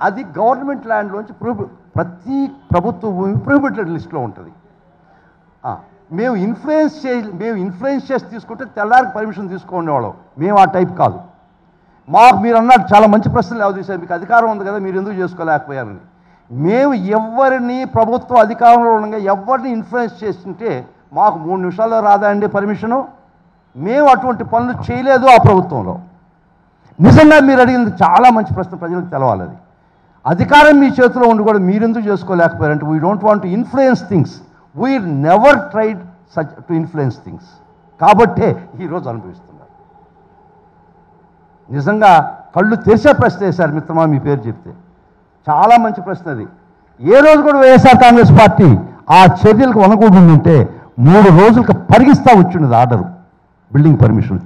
అది గవర్నమెంట్ ల్యాండ్లోంచి ప్రతి ప్రభుత్వ భూమి ప్రొహిబిటెడ్ లిస్ట్లో ఉంటుంది. మేము ఇన్ఫ్లుయెన్స్ చేసి తీసుకుంటే తెల్లారికి పర్మిషన్ తీసుకునేవాళ్ళం. మేము ఆ టైప్ కాదు. మాకు మీరు అన్నట్టు చాలా మంచి ప్రశ్నలు తీశారు. మీకు అధికారం ఉంది కదా, మీరు ఎందుకు చేసుకోలేకపోయారని. మేము ఎవరిని ప్రభుత్వ అధికారంలో ఉండగా ఎవరిని ఇన్ఫ్లుయెన్స్ చేస్తుంటే మాకు 3 నిమిషాల్లో రాదా అండి పర్మిషను? మేము అటువంటి పనులు చేయలేదు ఆ ప్రభుత్వంలో. నిజంగా మీరు అడిగింది చాలా మంచి ప్రశ్న, ప్రజలకు తెలవాలి. అది అధికారం మీ చేతిలో ఉండి కూడా మీరెందుకు చేసుకోలేకపోయారంటే we don't want to influence things. We never tried such to influence things. కాబట్టే ఈరోజు అనుభవిస్తున్నారు. నిజంగా కళ్ళు తెరిచే ప్రశ్న వేశారు మిత్రమా, మీ పేరు చెప్తే. చాలా మంచి ప్రశ్న అది. ఏ రోజు కూడా వైఎస్ఆర్ కాంగ్రెస్ పార్టీ ఆ చర్యలకు వనకూడుంటే 3 రోజులకు పరిగిస్తా వచ్చింది ఆర్డరు, బిల్డింగ్ పర్మిషన్.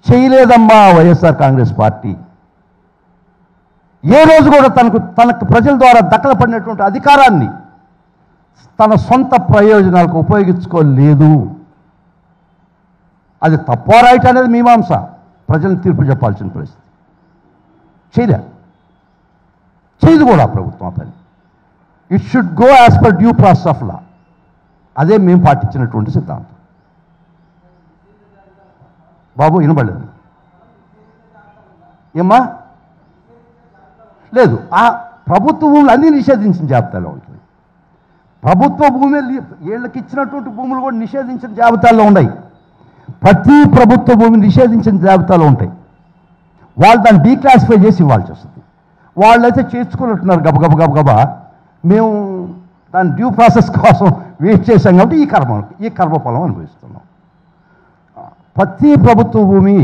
చేయలేదమ్మా వైఎస్ఆర్ కాంగ్రెస్ పార్టీ. ఏ రోజు కూడా తనకు ప్రజల ద్వారా దక్కలపడినటువంటి అధికారాన్ని తన సొంత ప్రయోజనాలకు ఉపయోగించుకోలేదు. అది తప్పో రైట్ అనేది మీమాంస, ప్రజలను తీర్పు చెప్పాల్సిన పరిస్థితి. చేయదు కూడా ప్రభుత్వం పని. It should go as per due process of law. అదే మేము పాటించినటువంటి సిద్ధాంతం. బాబు వినబడలేదు ఏమ్మా? లేదు, ఆ ప్రభుత్వ భూములు అన్నీ నిషేధించిన జాబితాలో ఉంటుంది. ప్రభుత్వ భూమి వీళ్ళకి ఇచ్చినటువంటి భూములు కూడా నిషేధించిన జాబితాల్లో ఉన్నాయి. ప్రతి ప్రభుత్వ భూమి నిషేధించిన జాబితాలో ఉంటాయి. వాళ్ళు దాన్ని డీక్లాసిఫై చేసి ఇవ్వాల్సి వస్తుంది. వాళ్ళైతే చేర్చుకున్నట్టున్నారు గబగబా. మేము దాని డ్యూ ప్రాసెస్ కోసం వెయిట్ చేశాం కాబట్టి ఈ కర్మఫలం అనుభవిస్తున్నాం. ప్రతి ప్రభుత్వ భూమి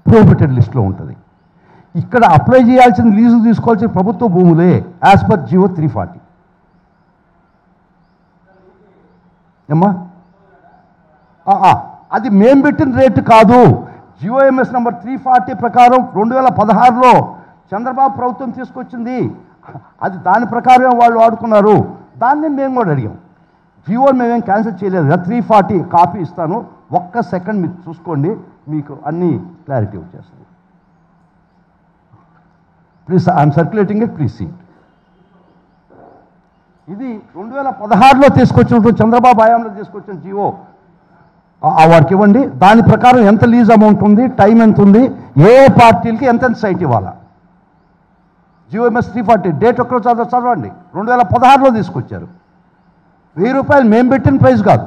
ప్రొహిబిటెడ్ లిస్ట్లో ఉంటుంది. ఇక్కడ అప్లై చేయాల్సిన లీజు తీసుకోవాల్సిన ప్రభుత్వ భూములే యాజ్ పర్ జియో 340. ఏమ్మా? అది మేము పెట్టిన రేటు కాదు. జియోఎంఎస్ నెంబర్ 340 ప్రకారం 2016లో చంద్రబాబు ప్రభుత్వం తీసుకొచ్చింది. అది దాని ప్రకారమే వాళ్ళు వాడుకున్నారు. దాన్ని మేము కూడా అడిగాం. జియోని మేమేం క్యాన్సిల్ చేయలేదు. 340 కాపీ ఇస్తాను, ఒక్క సెకండ్ మీరు చూసుకోండి, మీకు అన్ని క్లారిటీ వచ్చేస్తుంది. Please, I'm circulating it, please see. ఇది 2016లో తీసుకొచ్చినటువంటి చంద్రబాబు హయాంలో తీసుకొచ్చిన జియో. వాడికి ఇవ్వండి. దాని ప్రకారం ఎంత లీజ్ అమౌంట్ ఉంది, టైం ఎంత ఉంది, ఏ పార్టీలకి ఎంత సైట్ ఇవ్వాలా. జియోఎంఎస్ 340 డేట్ ఒక్కరో చదవండి. 2016లో తీసుకొచ్చారు. 1000 రూపాయలు మేము పెట్టిన ప్రైజ్ కాదు,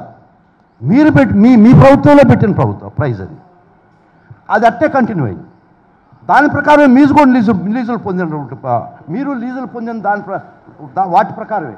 మీరు మీ ప్రభుత్వంలో పెట్టిన ప్రైజ్ అది. అది అట్టే కంటిన్యూ అయింది. దాని ప్రకారమే మీరు కూడా లీజులు పొందినటువంటి మీరు లీజులు పొందిన వాటి ప్రకారమే